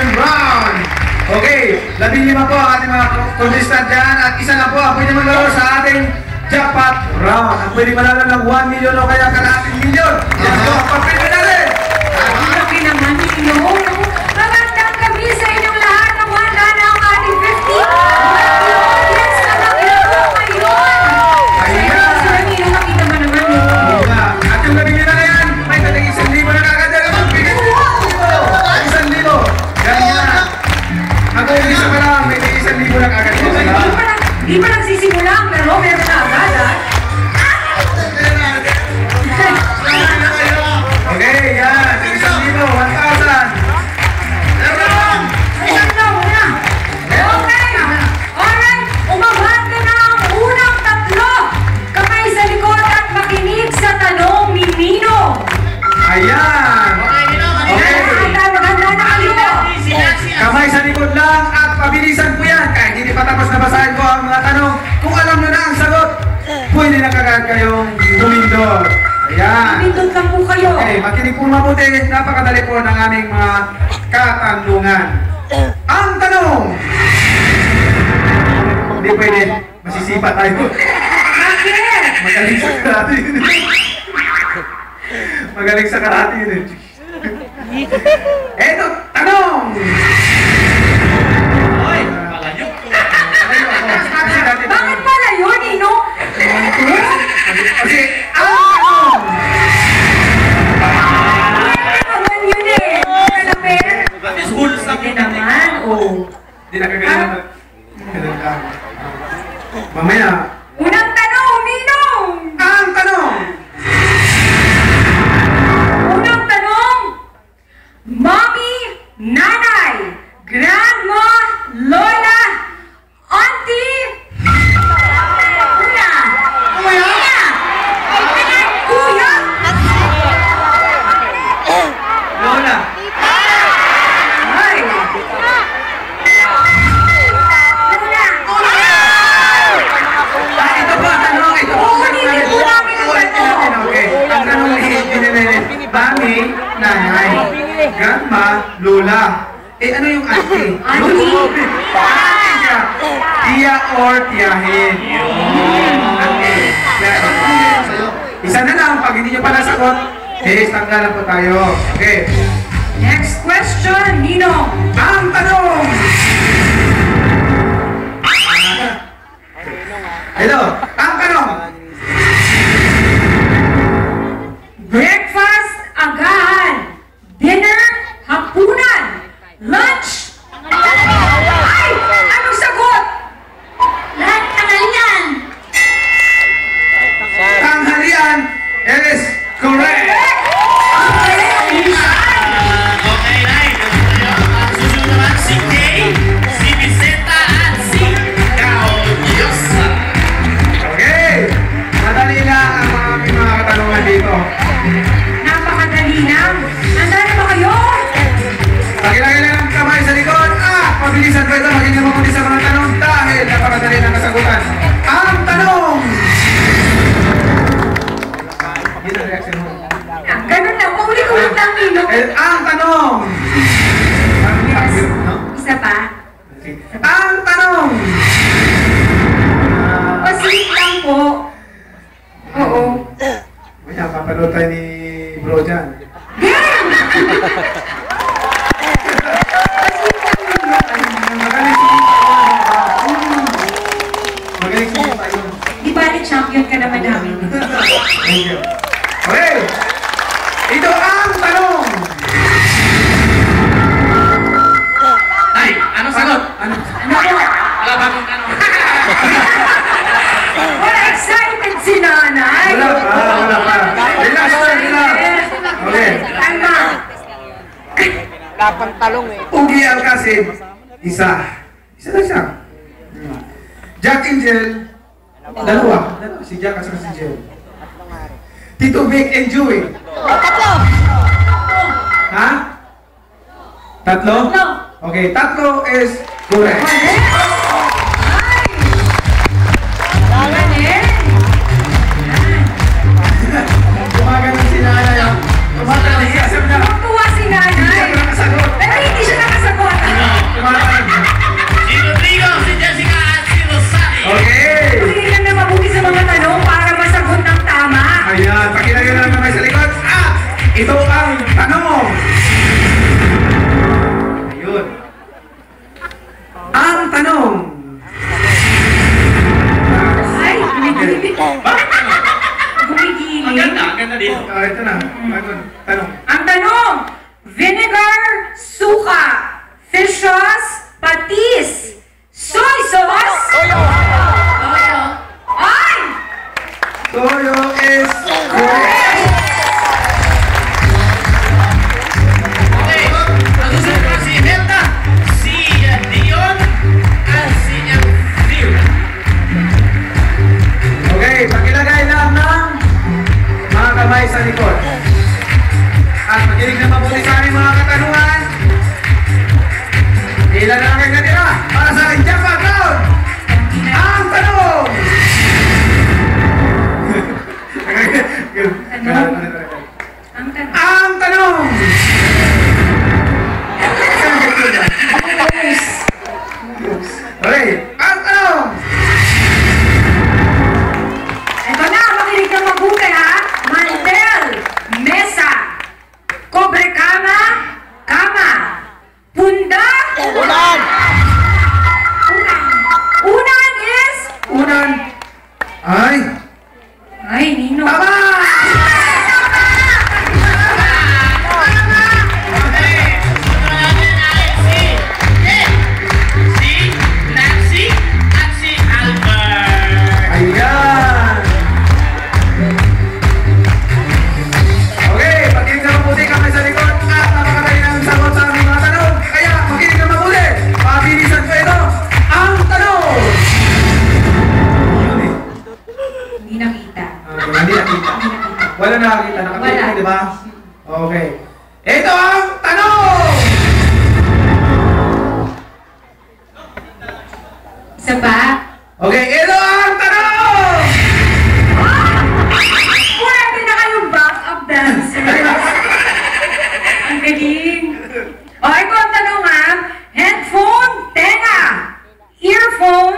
second round. Okay, 15 po ang ating mga contestant dyan at isa na po ang pwede maglaro sa ating jackpot round. Ang pwede manalo ng 1 million o kaya kalahating milyon. Yan po ang papilin natin. Laki naman ninyo. Magandang gabi sa inyong lahat. Nawala na ang ating 50. Yes, nakakita po ngayon. Ayan. Sir Nino, nakita mo naman yun. At yung gabi nila na yan, may dating 1,000 na kagad. Bigyan 1,000. Ganyan. Ako yung isa pa lang, may 1,000 na kagad. Di pa nagsisimula ang laro, meron na agad, ha? Okay, yan. 1,000, 1,000. Ayan na, muna. Okay. Alright, umabante na ang unang tatlo. Kamay sa likod at makinig sa tanong ni Nino. Ayan. Okay. Maganda na kayo. Kamay sa likod lang at pabilisan po yan. Kahit hindi pa tapos na basahin ko ang mga tanong. Kung alam nyo na ang sagot, pwede na kagad kayong tumindot. Ayan. Pindot lang po kayo. Okay, makinig po mabuti. Napakadali po ng aming mga katanungan. Ang tanong! Hindi pwede. Masisipa tayo. Bakit? Magaling sa karate yun. Magaling sa karate yun. Eto, tanong! Bakit pala yun, Nino? Kasi, ang tanong! Pwede naman yun eh. Kalapit. Pwede naman, oh. Hindi na kagaya naman. Mamaya. Unang tanong, Ninong! Ang tanong! Unang tanong, Mommy, Nanay, Grandma, Lola, Auntie, Kuya, Kuya, Lola! Ay, Ito po ang tanong. Ito po ang tanong namin. Ulitin po namin ang Ulitin tanong. natin, okay. Ang tanong ni Mami, Nanay, Grandma, Lola. Eh, ano yung auntie? Auntie? Auntie siya. Tiya or tiyahin. Auntie. Isa na lang. Pag hindi nyo pa nasagot, tanggalan po tayo. Okay. Next question, Nino. Ang tanong! Hello, ang tanong! Breakfast, agahan, dinner, hapunan, lunch. Ay! Anong sagot? Lahat tanghalian. Tanghalian is correct! Okay, Nay. Susunod naman si Kay, si Vicenta, at si Gaudiosa. Okay! Madali lang ang mga katanungan dito. Napakadali lang. Handa na ba kayo? Pagilagay lang ang kamay sa likod. Pabilisan pa ito. Maging mabuti sa mga tanong dahil napakadali ng kasagutan. Ang tanong! Yun ang reaction mo. Ganun lang. Paulit-ulit lang, Nino. Ang tanong! Yes. Isa pa. Ang tanong! Pasilit lang po. Oo. May papanood tayo ni bro dyan. Game! Pasilit lang, Nino. Magaling si Magaling si tayo. Di ba champion ka naman namin? Thank you. Okay! Ito ang tanong! Nay, anong sagot? Ano? Ano po? Wala bagong tanong. Wala excited si nanay. Wala pa, wala pa. Relax lang, relax. Okay. Tama. Lapang talong eh. Ugi Alcacid, isa. Isa na siya. Jack and Jill, dalawa. Si Jack at si Jill. Tito Vic and Joey. Tatlo! Ha? Tatlo? Tatlo. Okay, tatlo is correct. Ay! Galing. Gumagano si nanay. Tumatalik kasi na. Tuwa si nanay. Hindi siya nakasagot. Pero hindi siya nakasagot. ang tanong. Ayun. Ang tanong. Ay, gumigiling. Bakit ano? Ang Gumigiling. ganda dito. Ito na. Ayun. Tanong. Ang tanong, vinegar, suka, fish sauce, patis, soy sauce. Toyo. Ay! Toyo is correct. Okay, ang susunod na si Melda, si Dion, at si Phil. Okay, pakilagay lang ng mga kamay sa likod. At makinig na mabuti sa aming mga katanungan. Ilan na lang kayo natira para sa aking jackpot round. Ang tanong! Ang tanong. Ang tanong! Okay, ang tanong! Ito na, makinig na mabuti ha. Mantel, mesa, kobre kama, kama, punda, unan. Unan is, Unan. Ay! ay, Nino. Tama! Okay, susunod natin ay si Nancy at si Albert. Ayan! Okay, pakinig na mabuti kami sa likod at napakadali ng sagot sa aming mga tanong. Kaya makinig na mabuti. Pabilisan ko ito. Ang tanong! Yun eh. Hindi nakita. Hindi nakita. Wala nakakita. Nakapit Wala. di ba? Okay. Ito ang tanong! Isa pa? Okay, ito ang tanong! Pwede na kayong back-up dancers. Ang galing. O, ito ang tanong ha. Headphone, tenga. Earphone,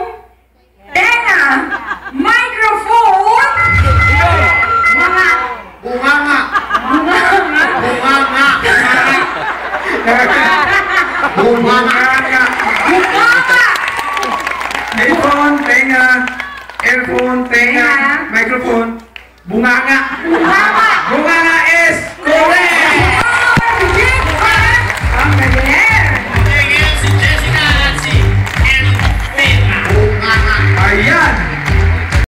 tenga. Microphone, mga. Bunganga. Mga. Bunganga.